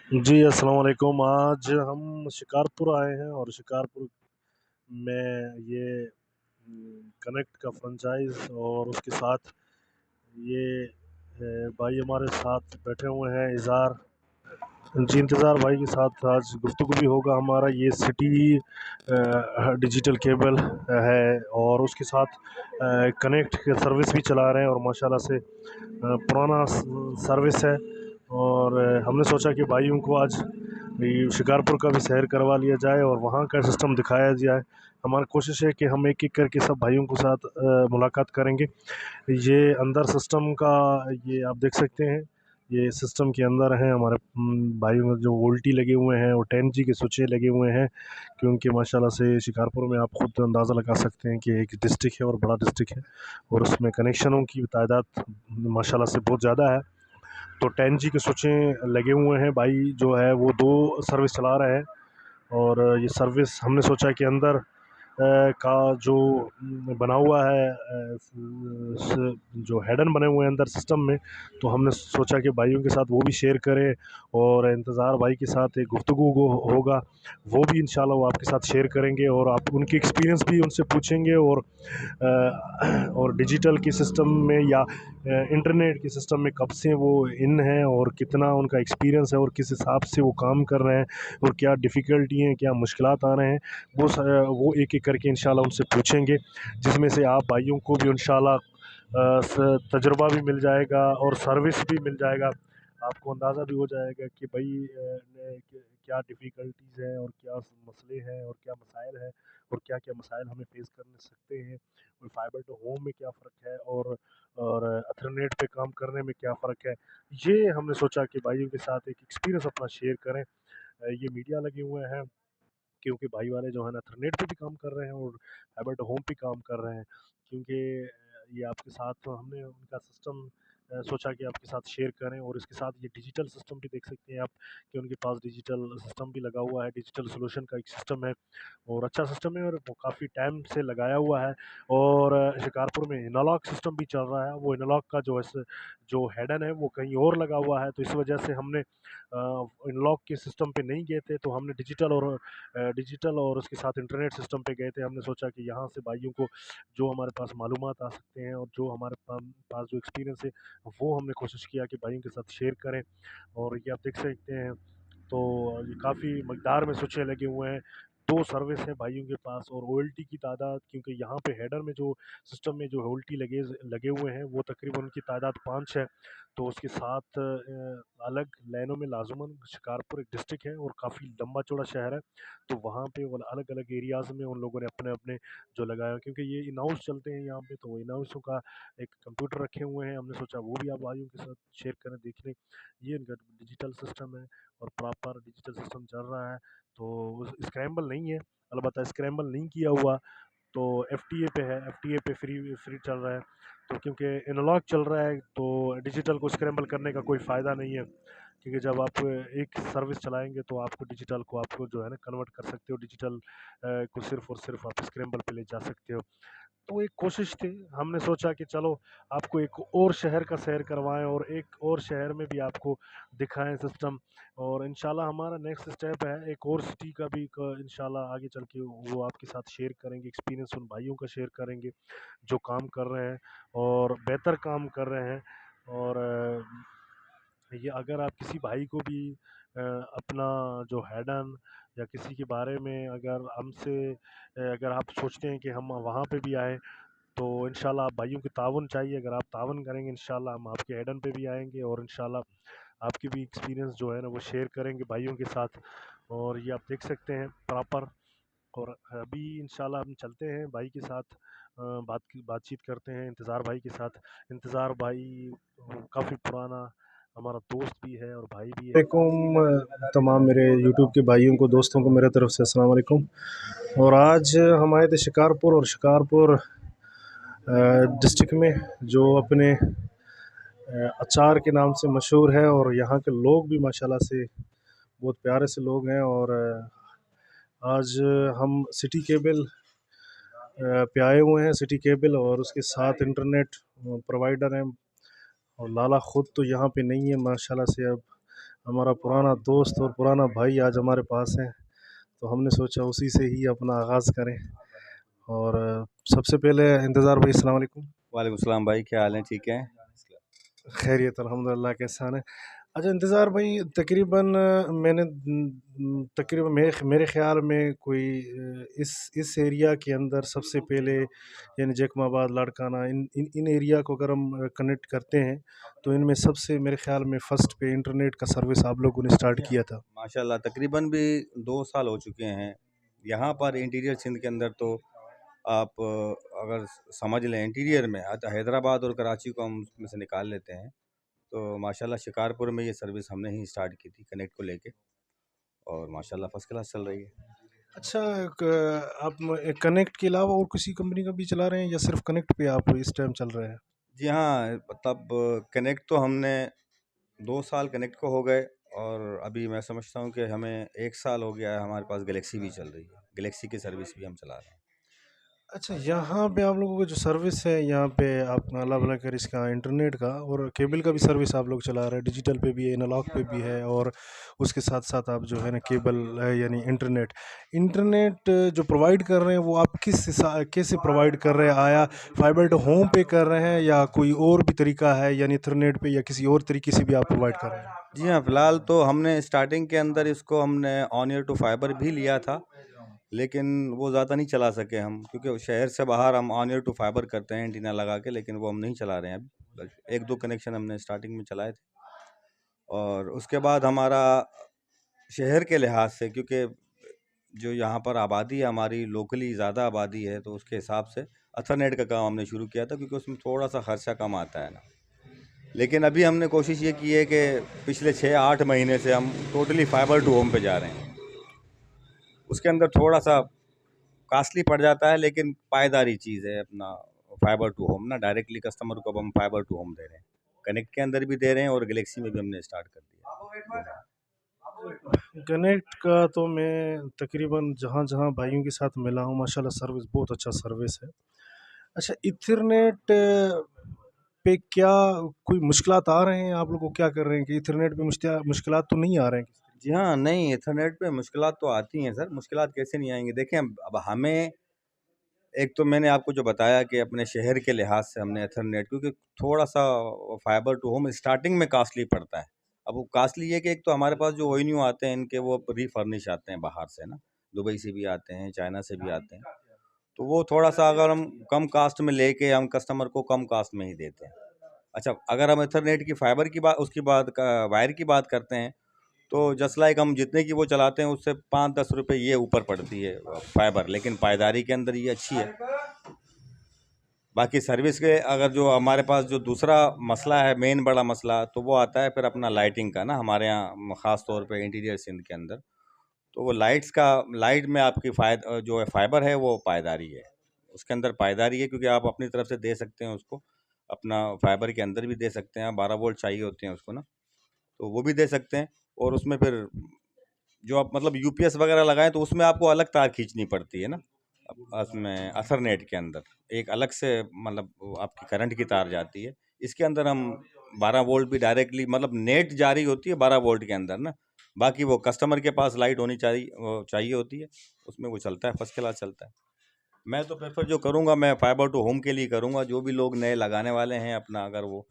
जी, अस्सलाम वालेकुम। आज हम शिकारपुर आए हैं और शिकारपुर में ये कनेक्ट का फ्रेंचाइज़ और उसके साथ ये भाई हमारे साथ बैठे हुए हैं इज़हार। जी, इंतज़ार भाई के साथ आज गुफ्तगू भी होगा हमारा। ये सिटी डिजिटल केबल है और उसके साथ कनेक्ट की सर्विस भी चला रहे हैं और माशाल्लाह से पुराना सर्विस है। और हमने सोचा कि भाइयों को आज ये शिकारपुर का भी सैर करवा लिया जाए और वहाँ का सिस्टम दिखाया जाए। हमारी कोशिश है कि हम एक-एक करके सब भाइयों के साथ मुलाकात करेंगे। ये अंदर सिस्टम का ये आप देख सकते हैं, ये सिस्टम के अंदर है हमारे भाइयों में जो वोल्टी लगे हुए हैं और 10G के स्विचें लगे हुए हैं, क्योंकि माशाल्लाह से शिकारपुर में आप खुद अंदाज़ा लगा सकते हैं कि एक डिस्ट्रिक्ट है और बड़ा डिस्ट्रिक्ट है और उसमें कनेक्शनों की तादाद माशाल्लाह से बहुत ज़्यादा है। तो 10G के स्विचें लगे हुए हैं, भाई जो है वो 2 सर्विस चला रहे हैं और ये सर्विस हमने सोचा कि अंदर का जो बना हुआ है जो हेडन बने हुए हैं अंदर सिस्टम में, तो हमने सोचा कि भाइयों के साथ वो भी शेयर करें और इंतज़ार भाई के साथ एक गुफ्तगू होगा, वो भी इंशाल्लाह वो आपके साथ शेयर करेंगे और आप उनकी एक्सपीरियंस भी उनसे पूछेंगे और डिजिटल के सिस्टम में या इंटरनेट के सिस्टम में कब से वो इन हैं और कितना उनका एक्सपीरियंस है और किस हिसाब से वो काम कर रहे हैं और क्या डिफ़िकल्टी हैं, क्या मुश्किलात आ रहे हैं, वो एक-एक करके इंशाल्लाह उनसे पूछेंगे, जिसमें से आप भाइयों को भी इंशाल्लाह तजुर्बा भी मिल जाएगा और सर्विस भी मिल जाएगा। आपको अंदाज़ा भी हो जाएगा कि भाई क्या डिफ़िकल्टीज़ हैं और क्या मसले हैं और क्या मसाइल हैं और क्या-क्या मसाइल हमें फ़ेस कर सकते हैं और फाइबर टू होम में क्या फ़र्क है और एथरनेट पे काम करने में क्या फ़र्क है। ये हमने सोचा कि भाइयों के साथ एक एक्सपीरियंस अपना शेयर करें। ये मीडिया लगे हुए हैं क्योंकि भाई वाले जो है ना एथरनेट पे भी काम कर रहे हैं और फाइबर टू होम पे काम कर रहे हैं, क्योंकि ये आपके साथ तो हमने उनका सिस्टम सोचा कि आपके साथ शेयर करें और इसके साथ ये डिजिटल सिस्टम भी देख सकते हैं आप कि उनके पास डिजिटल सिस्टम भी लगा हुआ है। डिजिटल सॉल्यूशन का एक सिस्टम है और अच्छा सिस्टम है और वो काफ़ी टाइम से लगाया हुआ है और शिकारपुर में एनालॉग सिस्टम भी चल रहा है। वो एनालॉग का जो हेडन है वो कहीं और लगा हुआ है, तो इस वजह से हमने एनालॉग के सिस्टम पे नहीं गए थे, तो हमने डिजिटल और उसके साथ इंटरनेट सिस्टम पे गए थे। हमने सोचा कि यहाँ से भाइयों को जो हमारे पास मालूमात आ सकते हैं और जो हमारे पास जो एक्सपीरियंस है, वो हमने कोशिश किया कि भाइयों के साथ शेयर करें। और ये आप देख सकते हैं, तो ये काफ़ी मकदार में स्विचें लगे हुए हैं। 2 सर्विस हैं भाइयों के पास और ओएलटी की तादाद, क्योंकि यहाँ पे हेडर में जो सिस्टम में जो ओएलटी लगे हुए हैं, वो तकरीबन उनकी तादाद 5 है। तो उसके साथ अलग लाइनों में लाज़िमन शिकारपुर एक डिस्ट्रिक्ट है और काफ़ी लंबा चौड़ा शहर है, तो वहाँ पे वो अलग-अलग एरियाज़ में उन लोगों ने अपने-अपने जो लगाया, क्योंकि ये इन-हाउस चलते हैं यहाँ पे, तो इन-हाउसों का एक कंप्यूटर रखे हुए हैं। हमने सोचा वो भी आप भाइयों के साथ शेयर करें, देख लें। ये इनका डिजिटल सिस्टम है और प्रॉपर डिजिटल सिस्टम चल रहा है, तो स्क्रैम्बल नहीं है, अलबत्ता स्क्रैम्बल नहीं किया हुआ, तो एफटीए पे है, एफटीए पे फ्री फ्री चल रहा है। तो क्योंकि एनालॉग चल रहा है तो डिजिटल को स्क्रैम्बल करने का कोई फ़ायदा नहीं है, क्योंकि जब आप एक सर्विस चलाएँगे तो आपको डिजिटल को आपको जो है ना कन्वर्ट कर सकते हो, डिजिटल को सिर्फ़ और सिर्फ़ आप स्क्रैम्बल पे ले जा सकते हो। तो एक कोशिश थी, हमने सोचा कि चलो आपको एक और शहर का सैर करवाएँ और एक और शहर में भी आपको दिखाएँ सिस्टम, और इंशाल्लाह हमारा नेक्स्ट स्टेप है एक और सिटी का भी इंशाल्लाह आगे चल के वो आपके साथ शेयर करेंगे, एक्सपीरियंस उन भाइयों का शेयर करेंगे जो काम कर रहे हैं और बेहतर काम कर रहे हैं। और ये अगर आप किसी भाई को भी अपना जो हेडन या किसी के बारे में अगर हमसे अगर आप सोचते हैं कि हम वहाँ पे भी आए, तो इंशाल्लाह आप भाइयों की ताउन चाहिए, अगर आप ताउन करेंगे इंशाल्लाह हम आपके एडन पे भी आएँगे और इंशाल्लाह आपकी भी एक्सपीरियंस जो है ना वो शेयर करेंगे भाइयों के साथ। और ये आप देख सकते हैं प्रॉपर। और अभी इंशाल्लाह हम चलते हैं भाई के साथ बातचीत करते हैं इंतज़ार भाई के साथ। इंतज़ार भाई काफ़ी पुराना हमारा दोस्त भी है और भाई भी है। तमाम मेरे यूट्यूब के भाइयों को दोस्तों को मेरे तरफ से अस्सलाम वालेकुम। और आज हम आए थे शिकारपुर और शिकारपुर डिस्ट्रिक्ट में जो अपने अचार के नाम से मशहूर है और यहाँ के लोग भी माशाल्लाह से बहुत प्यारे से लोग हैं। और आज हम सिटी केबल पे आए हुए हैं, सिटी केबल और उसके साथ इंटरनेट प्रोवाइडर हैं और लाला ख़ुद तो यहाँ पे नहीं है माशाल्लाह से। अब हमारा पुराना दोस्त और पुराना भाई आज हमारे पास है, तो हमने सोचा उसी से ही अपना आगाज़ करें। और सबसे पहले इंतज़ार भाई, अस्सलाम वालेकुम। वालेकुम सलाम भाई, क्या हाल है? ठीक है। खैरियत अल्हम्दुलिल्लाह के एहसान है। अच्छा इंतज़ार भाई, तकरीबन मैंने तकरीबन मेरे ख़्याल में कोई इस एरिया के अंदर सबसे पहले यानी जैकमाबाद, लाड़काना, इन एरिया को अगर हम कनेक्ट करते हैं, तो इनमें सबसे मेरे ख़्याल में फ़र्स्ट पे इंटरनेट का सर्विस आप लोगों ने स्टार्ट जी हाँ, किया था। माशाल्लाह तकरीबन भी 2 साल हो चुके हैं। यहाँ पर इंटीरियर सिंध के अंदर तो आप अगर समझ लें इंटीरियर में हैदराबाद और कराची को हम उसमें से निकाल लेते हैं, तो माशाल्लाह शिकारपुर में ये सर्विस हमने ही स्टार्ट की थी कनेक्ट को लेके, और माशाल्लाह फर्स्ट क्लास चल रही है। अच्छा, आप कनेक्ट के अलावा और किसी कंपनी का भी चला रहे हैं या सिर्फ़ कनेक्ट पे आप इस टाइम चल रहे हैं? जी हाँ, मतलब कनेक्ट तो हमने 2 साल कनेक्ट को हो गए, और अभी मैं समझता हूँ कि हमें 1 साल हो गया है, हमारे पास गैलेक्सी भी चल रही है। गैलेक्सी की सर्विस भी हम चला रहे हैं। अच्छा, यहाँ पे आप लोगों का जो सर्विस है, यहाँ पे आप अलग-अलग कर इसका इंटरनेट का और केबल का भी सर्विस आप लोग चला रहे हैं, डिजिटल पे भी है, एनालॉग पे भी है और उसके साथ-साथ आप जो है ना केबल यानी इंटरनेट इंटरनेट जो प्रोवाइड कर रहे हैं वो आप कैसे प्रोवाइड कर रहे हैं? आया फाइबर टू होम पे कर रहे हैं या कोई और भी तरीका है यानी ईथरनेट पे या किसी और तरीके से भी आप प्रोवाइड कर रहे हैं? जी हाँ, फ़िलहाल तो हमने स्टार्टिंग के अंदर इसको हमने ऑन ईयर टू फाइबर भी लिया था, लेकिन वो ज़्यादा नहीं चला सके हम, क्योंकि शहर से बाहर हम ऑन ईयर टू फाइबर करते हैं एंटीना लगा के, लेकिन वो हम नहीं चला रहे हैं अभी। बस 1-2 कनेक्शन हमने स्टार्टिंग में चलाए थे, और उसके बाद हमारा शहर के लिहाज से, क्योंकि जो यहाँ पर आबादी है हमारी लोकली ज़्यादा आबादी है, तो उसके हिसाब से अथरनेट का काम हमने शुरू किया था, क्योंकि उसमें थोड़ा-सा खर्चा कम आता है ना। लेकिन अभी हमने कोशिश ये की है कि पिछले 6-8 महीने से हम टोटली फाइबर टू होम पे जा रहे हैं। उसके अंदर थोड़ा-सा कॉस्टली पड़ जाता है, लेकिन पायदारी चीज़ है अपना फाइबर टू होम ना, डायरेक्टली कस्टमर को अब हम फाइबर टू होम दे रहे हैं। कनेक्ट के अंदर भी दे रहे हैं, और गैलेक्सी में भी हमने स्टार्ट कर दिया है। कनेक्ट का तो मैं तकरीबन जहाँ-जहाँ भाइयों के साथ मिला हूँ, माशाल्लाह सर्विस बहुत अच्छा सर्विस है। अच्छा, इथरनेट पे क्या कोई मुश्किलात आ रहे हैं? आप लोग को क्या कर रहे हैं कि इथरनेट पे मुश्किलात तो नहीं आ रहे हैं? जी हाँ, नहीं, ईथरनेट पे मुश्किलात तो आती हैं सर, मुश्किलात कैसे नहीं आएँगी? देखें, अब हमें एक तो मैंने आपको जो बताया कि अपने शहर के लिहाज से हमने ईथरनेट, क्योंकि थोड़ा-सा फाइबर टू होम स्टार्टिंग में कॉस्टली पड़ता है। अब वो कॉस्टली ये कि एक तो हमारे पास जो ओएनयू आते हैं, इनके वो रिफर्निश आते हैं बाहर से ना, दुबई से भी आते हैं, चाइना से भी आते हैं। तो वो थोड़ा-सा अगर हम कम कॉस्ट में लेके हम कस्टमर को कम कॉस्ट में ही देते हैं। अच्छा, अगर हम ईथरनेट की फाइबर की बात उसकी बात क वायर की बात करते हैं, तो जस्ट लाइक हम जितने की वो चलाते हैं उससे 5-10 रुपए ये ऊपर पड़ती है फाइबर, लेकिन पायदारी के अंदर ये अच्छी है। बाकी सर्विस के अगर जो हमारे पास जो दूसरा मसला है, मेन बड़ा मसला, तो वो आता है फिर अपना लाइटिंग का ना, हमारे यहाँ ख़ास तौर पे इंटीरियर सिंध के अंदर। तो वो लाइट में आपकी जो है फाइबर है वो पायदारी है। उसके अंदर पायदारी है, क्योंकि आप अपनी तरफ से दे सकते हैं उसको, अपना फाइबर के अंदर भी दे सकते हैं। 12 वोल्ट चाहिए होते हैं उसको ना, तो वो भी दे सकते हैं। और उसमें फिर जो आप मतलब यूपीएस वगैरह लगाएं, तो उसमें आपको अलग तार खींचनी पड़ती है ना। उसमें अथरनेट के अंदर एक अलग से मतलब वो आपकी करंट की तार जाती है। इसके अंदर हम 12 वोल्ट भी डायरेक्टली मतलब नेट जारी होती है 12 वोल्ट के अंदर ना। बाकी वो कस्टमर के पास लाइट होनी चाहिए होती है, उसमें वो चलता है, फर्स्ट क्लास चलता है। मैं तो प्रेफर जो करूँगा, मैं फाइबर टू होम के लिए करूँगा। जो भी लोग नए लगाने वाले हैं अपना, अगर वो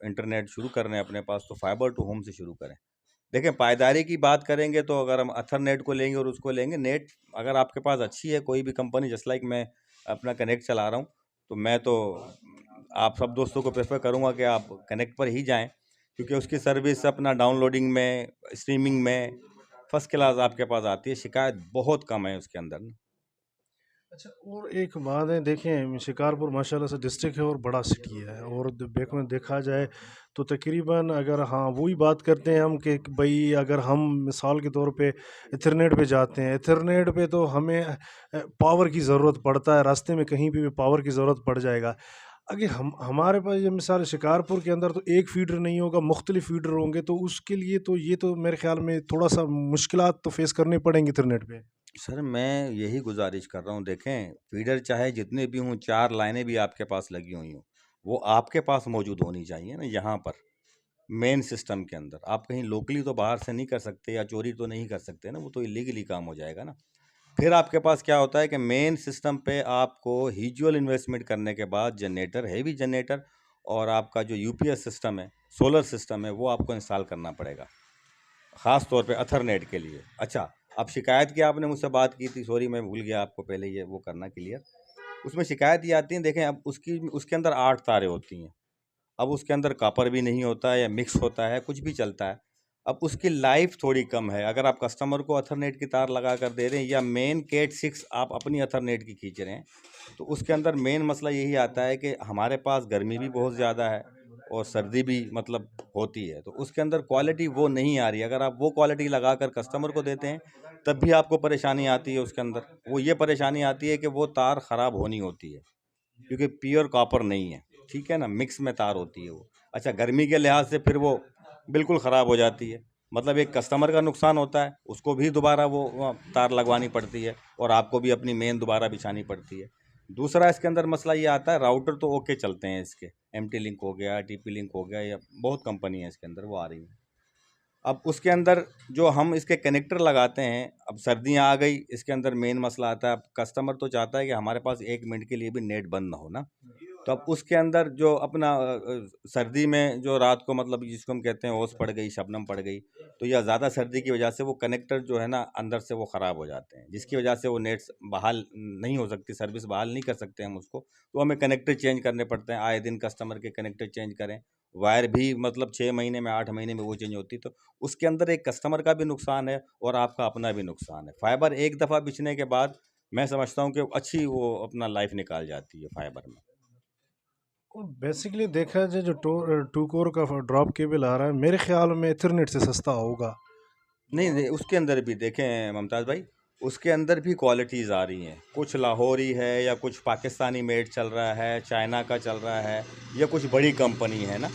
इंटरनेट शुरू कर रहे हैं अपने पास, तो फाइबर टू होम से शुरू करें। देखें, पायदारी की बात करेंगे तो अगर हम अथरनेट को लेंगे और उसको लेंगे, नेट अगर आपके पास अच्छी है कोई भी कंपनी, जस्ट लाइक मैं अपना कनेक्ट चला रहा हूँ, तो मैं तो आप सब दोस्तों को प्रेफर करूँगा कि आप कनेक्ट पर ही जाएं, क्योंकि उसकी सर्विस अपना डाउनलोडिंग में, स्ट्रीमिंग में फर्स्ट क्लास आपके पास आती है। शिकायत बहुत कम है उसके अंदर ना। अच्छा, और एक बात है, देखें शिकारपुर माशाल्लाह से डिस्ट्रिक्ट है और बड़ा सिटी है और देखा जाए तो तकरीबन अगर हाँ वही बात करते हैं हम कि भाई अगर हम मिसाल के तौर पे इथरनेट पे जाते हैं, इथरनेट पे तो हमें पावर की ज़रूरत पड़ता है, रास्ते में कहीं पे भी पावर की ज़रूरत पड़ जाएगा। अगर हम हमारे पास ये मिसाल शिकारपुर के अंदर तो एक फीडर नहीं होगा, मुख्तलिफ फीडर होंगे, तो उसके लिए तो ये तो मेरे ख्याल में थोड़ा सा मुश्किलात तो फेस करने पड़ेंगे इथरनेट पे। सर, मैं यही गुजारिश कर रहा हूँ, देखें फीडर चाहे जितने भी हों, 4 लाइनें भी आपके पास लगी हुई हों, वो आपके पास मौजूद होनी चाहिए ना यहाँ पर। मेन सिस्टम के अंदर। आप कहीं लोकली तो बाहर से नहीं कर सकते या चोरी तो नहीं कर सकते ना, वो तो इलीगली काम हो जाएगा ना। फिर आपके पास क्या होता है कि मेन सिस्टम पे आपको ह्यूजुअल इन्वेस्टमेंट करने के बाद जनरेटर, हैवी जनरेटर और आपका जो यूपीएस सिस्टम है, सोलर सिस्टम है, वो आपको इंस्टॉल करना पड़ेगा, ख़ास तौर पे अथरनेट के लिए। अच्छा, अब शिकायत की आपने मुझसे बात की थी, सॉरी मैं भूल गया आपको पहले ये वो करना क्लियर। उसमें शिकायत ये आती है, देखें अब उसके अंदर 8 तारें होती हैं। अब उसके अंदर कॉपर भी नहीं होता है या मिक्स होता है, कुछ भी चलता है। अब उसकी लाइफ थोड़ी कम है। अगर आप कस्टमर को अथरनेट की तार लगा कर दे रहे हैं या मेन कैट 6 आप अपनी अथरनेट की खींच रहे हैं, तो उसके अंदर मेन मसला यही आता है कि हमारे पास गर्मी भी बहुत ज़्यादा है और सर्दी भी मतलब होती है, तो उसके अंदर क्वालिटी वो नहीं आ रही। अगर आप वो क्वालिटी लगा कर कस्टमर को देते हैं तब भी आपको परेशानी आती है उसके अंदर। वो ये परेशानी आती है कि वो तार ख़राब होनी होती है क्योंकि प्योर कॉपर नहीं है, ठीक है ना, मिक्स में तार होती है वो। अच्छा, गर्मी के लिहाज से फिर वो बिल्कुल ख़राब हो जाती है। मतलब एक कस्टमर का नुकसान होता है, उसको भी दोबारा वो तार लगवानी पड़ती है और आपको भी अपनी मेन दोबारा बिछानी पड़ती है। दूसरा इसके अंदर मसला ये आता है, राउटर तो ओके चलते हैं इसके, एमटी लिंक हो गया, टीपी लिंक हो गया, या बहुत कंपनी है इसके अंदर वो आ रही हैं। अब उसके अंदर जो हम इसके कनेक्टर लगाते हैं, अब सर्दियाँ आ गई, इसके अंदर मेन मसला आता है। अब कस्टमर तो चाहता है कि हमारे पास 1 मिनट के लिए भी नेट बंद ना हो ना, तो अब उसके अंदर जो अपना सर्दी में जो रात को मतलब जिसको हम कहते हैं ओस पड़ गई, शबनम पड़ गई, तो या ज़्यादा सर्दी की वजह से वो कनेक्टर जो है ना अंदर से वो ख़राब हो जाते हैं, जिसकी वजह से वो नेट बहाल नहीं हो सकती, सर्विस बहाल नहीं कर सकते हम उसको। तो हमें कनेक्टर चेंज करने पड़ते हैं, आए दिन कस्टमर के कनेक्टर चेंज करें। वायर भी मतलब 6 महीने में, 8 महीने में वो चेंज होती, तो उसके अंदर एक कस्टमर का भी नुकसान है और आपका अपना भी नुकसान है। फाइबर एक दफ़ा बिछने के बाद मैं समझता हूँ कि अच्छी वो अपना लाइफ निकाल जाती है फाइबर में। बेसिकली देखा जाए जो टू कोर का ड्रॉप केबल आ रहा है, मेरे ख्याल में इथरनेट से सस्ता होगा। नहीं नहीं, उसके अंदर भी देखें मुमताज़ भाई, उसके अंदर भी क्वालिटीज़ आ रही हैं। कुछ लाहौरी है या कुछ पाकिस्तानी मेड चल रहा है, चाइना का चल रहा है, या कुछ बड़ी कंपनी है ना,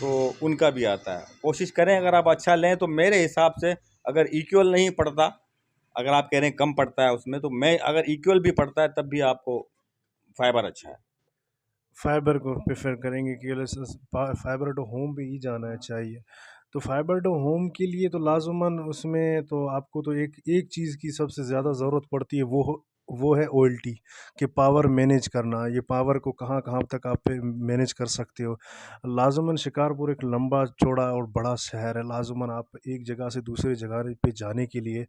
तो उनका भी आता है। कोशिश करें अगर आप अच्छा लें तो मेरे हिसाब से अगर इक्वल नहीं पड़ता, अगर आप कह रहे हैं कम पड़ता है उसमें, तो मैं अगर इक्वल भी पड़ता है तब भी आपको फाइबर अच्छा है। फाइबर को प्रेफर करेंगे कि फाइबर टू होम पे ही जाना चाहिए। तो फाइबर टू होम के लिए तो लाजुमन उसमें तो आपको तो एक एक चीज़ की सबसे ज़्यादा ज़रूरत पड़ती है, वो है ओएलटी कि पावर मैनेज करना। ये पावर को कहाँ कहाँ तक आप मैनेज कर सकते हो। लाजुमन शिकारपुर एक लंबा चौड़ा और बड़ा शहर है। लाजुमन आप एक जगह से दूसरी जगह पे जाने के लिए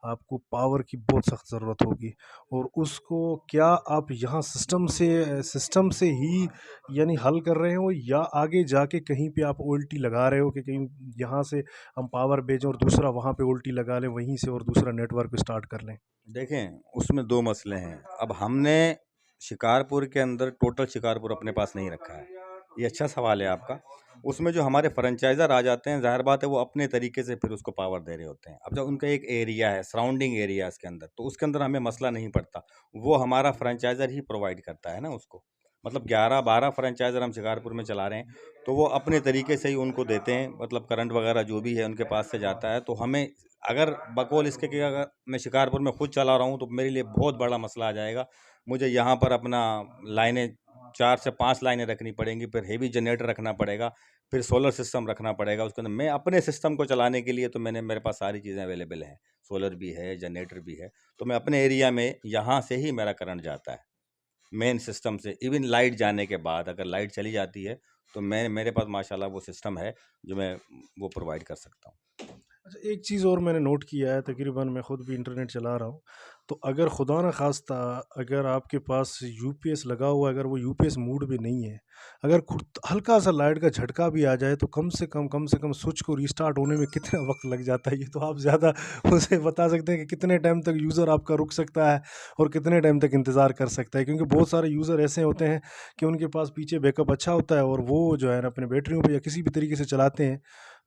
आपको पावर की बहुत सख्त ज़रूरत होगी। और उसको क्या आप यहाँ सिस्टम से ही यानी हल कर रहे हो, या आगे जाके कहीं पे आप उल्टी लगा रहे हो कि कहीं यहाँ से हम पावर भेजें और दूसरा वहाँ पे उल्टी लगा लें वहीं से और दूसरा नेटवर्क स्टार्ट कर लें? देखें उसमें दो मसले हैं। अब हमने शिकारपुर के अंदर टोटल शिकारपुर अपने पास नहीं रखा है, ये अच्छा सवाल है आपका। उसमें जो हमारे फ्रेंचाइज़र आ जाते हैं, ज़ाहिर बात है वो अपने तरीके से फिर उसको पावर दे रहे होते हैं। अब जब उनका एक एरिया है, सराउंडिंग एरिया इसके अंदर, तो उसके अंदर हमें मसला नहीं पड़ता, वो हमारा फ्रेंचाइज़र ही प्रोवाइड करता है ना उसको। मतलब 11-12 फ्रेंचाइज़र हम शिकारपुर में चला रहे हैं, तो वो अपने तरीके से ही उनको देते हैं, मतलब करंट वगैरह जो भी है उनके पास से जाता है। तो हमें अगर बकौल इसके कि अगर मैं शिकारपुर में खुद चला रहा हूँ तो मेरे लिए बहुत बड़ा मसला आ जाएगा। मुझे यहाँ पर अपना लाइनें 4 से 5 लाइनें रखनी पड़ेंगी, फिर हेवी जनरेटर रखना पड़ेगा, फिर सोलर सिस्टम रखना पड़ेगा उसके अंदर। मैं अपने सिस्टम को चलाने के लिए तो मेरे पास सारी चीज़ें अवेलेबल हैं, सोलर भी है, जनरेटर भी है। तो मैं अपने एरिया में यहाँ से ही मेरा करंट जाता है मेन सिस्टम से। इवन लाइट जाने के बाद अगर लाइट चली जाती है तो मेरे पास माशाल्लाह वो सिस्टम है जो मैं वो प्रोवाइड कर सकता हूँ। अच्छा, एक चीज़ और मैंने नोट किया है, तकरीबन मैं ख़ुद भी इंटरनेट चला रहा हूँ, तो अगर खुदा न खास्ता अगर आपके पास यूपीएस लगा हुआ है, अगर वो यूपीएस मोड पे नहीं है, अगर खुद हल्का सा लाइट का झटका भी आ जाए तो कम से कम स्विच को रीस्टार्ट होने में कितना वक्त लग जाता है? ये तो आप ज़्यादा मुझे बता सकते हैं कि कितने टाइम तक यूज़र आपका रुक सकता है और कितने टाइम तक इंतज़ार कर सकता है? क्योंकि बहुत सारे यूज़र ऐसे होते हैं कि उनके पास पीछे बैकअप अच्छा होता है और वो जो है ना अपने बैटरियों पे या किसी भी तरीके से चलाते हैं,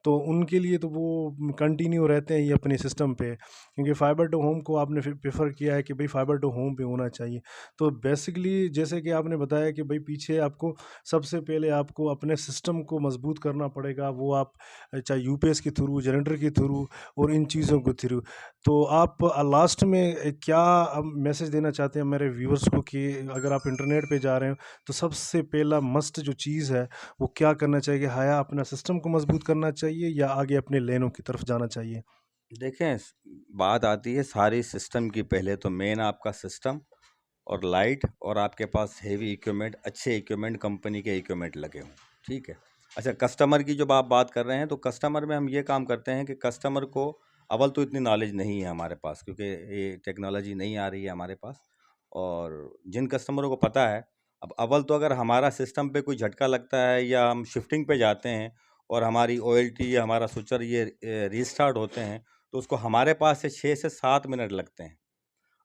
तो उनके लिए तो वो कंटिन्यू रहते हैं ये अपने सिस्टम पे, क्योंकि फाइबर टू होम को आपने प्रेफर किया है कि भाई फाइबर टू होम पे होना चाहिए। तो बेसिकली जैसे कि आपने बताया कि भाई पीछे आपको सबसे पहले आपको अपने सिस्टम को मजबूत करना पड़ेगा, वो आप चाहे यूपीएस के थ्रू, जनरेटर के थ्रू और इन चीज़ों के थ्रू। तो आप लास्ट में क्या मैसेज देना चाहते हैं मेरे व्यूअर्स को कि अगर आप इंटरनेट पे जा रहे हो तो सबसे पहला मस्ट जो चीज़ है वो क्या करना चाहिए? कि हाया अपना सिस्टम को मजबूत करना चाहिए या आगे अपने लेनों की तरफ जाना चाहिए? देखें, बात आती है सारी सिस्टम की। पहले तो मेन आपका सिस्टम और लाइट, और आपके पास हेवी इक्विपमेंट, अच्छे इक्विपमेंट, कंपनी के इक्विपमेंट लगे हों, ठीक है। अच्छा, कस्टमर की जब आप बात कर रहे हैं तो कस्टमर में हम ये काम करते हैं कि कस्टमर को अव्वल तो इतनी नॉलेज नहीं है हमारे पास, क्योंकि ये टेक्नोलॉजी नहीं आ रही है हमारे पास। और जिन कस्टमरों को पता है, अब अव्वल तो अगर हमारा सिस्टम पे कोई झटका लगता है या हम शिफ्टिंग पे जाते हैं और हमारी ओएलटी या हमारा स्विचर ये रीस्टार्ट होते हैं, तो उसको हमारे पास से 6 से 7 मिनट लगते हैं।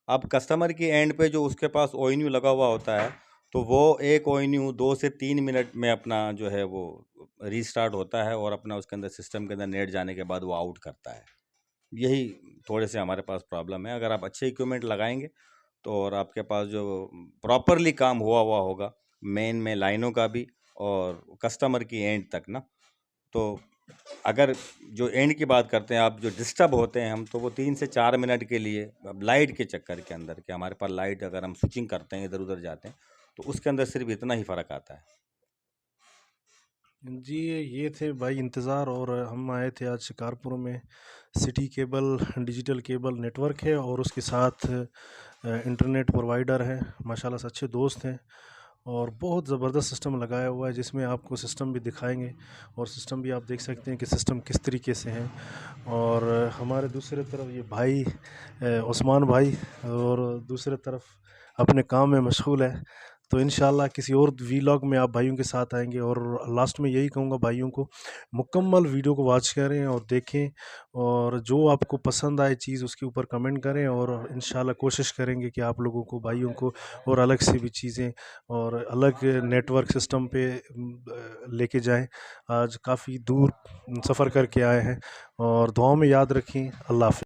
अब कस्टमर की एंड पे जो उसके पास ओएनयू लगा हुआ होता है, तो वो एक ओएनयू 2 से 3 मिनट में अपना जो है वो रीस्टार्ट होता है और अपना उसके अंदर सिस्टम के अंदर नेट जाने के बाद वो आउट करता है। यही थोड़े से हमारे पास प्रॉब्लम है। अगर आप अच्छे इक्विपमेंट लगाएंगे तो, और आपके पास जो प्रॉपरली काम हुआ हुआ होगा, मेन में लाइनों का भी और कस्टमर की एंड तक ना, तो अगर जो एंड की बात करते हैं आप, जो डिस्टर्ब होते हैं हम, तो वो 3 से 4 मिनट के लिए, अब लाइट के चक्कर के अंदर, कि हमारे पास लाइट अगर हम स्विचिंग करते हैं, इधर उधर जाते हैं, तो उसके अंदर सिर्फ इतना ही फ़र्क आता है। जी, ये थे भाई इंतज़ार, और हम आए थे आज शिकारपुर में। City cable digital cable network है और उसके साथ इंटरनेट प्रोवाइडर है, माशाल्लाह से अच्छे दोस्त हैं और बहुत ज़बरदस्त सिस्टम लगाया हुआ है, जिसमें आपको सिस्टम भी दिखाएंगे और सिस्टम भी आप देख सकते हैं कि सिस्टम किस तरीके से है। और हमारे दूसरे तरफ ये भाई उस्मान भाई, और दूसरे तरफ अपने काम में मशगूल है। तो इंशाल्लाह किसी और वीलॉग में आप भाइयों के साथ आएंगे, और लास्ट में यही कहूँगा भाइयों को, मुकम्मल वीडियो को वॉच करें और देखें, और जो आपको पसंद आए चीज़ उसके ऊपर कमेंट करें, और इंशाल्लाह कोशिश करेंगे कि आप लोगों को, भाइयों को, और अलग से भी चीज़ें और अलग नेटवर्क सिस्टम पे लेके जाएं। आज काफ़ी दूर सफ़र करके आए हैं, और दुआओं में याद रखें। अल्लाह हाफ़िज़।